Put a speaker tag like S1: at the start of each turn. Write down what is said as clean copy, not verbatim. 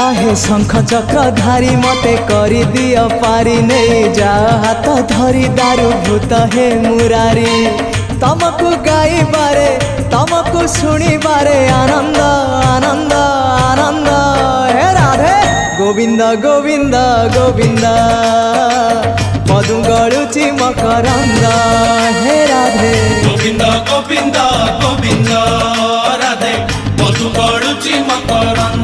S1: आहे शंख चक्रधारी मते करी दियो पारी नहीं जा हाथ धरी दारू भूत हे मुरारी तमको गाइबारे तमको शुणिबारे आनंद आनंद आनंद हे राधे गोविंद गोविंद गोविंद मधु गलुची मकरंद हे राधे
S2: गोविंद गोविंद गोविंद राधे मधु गलुची मकरंद।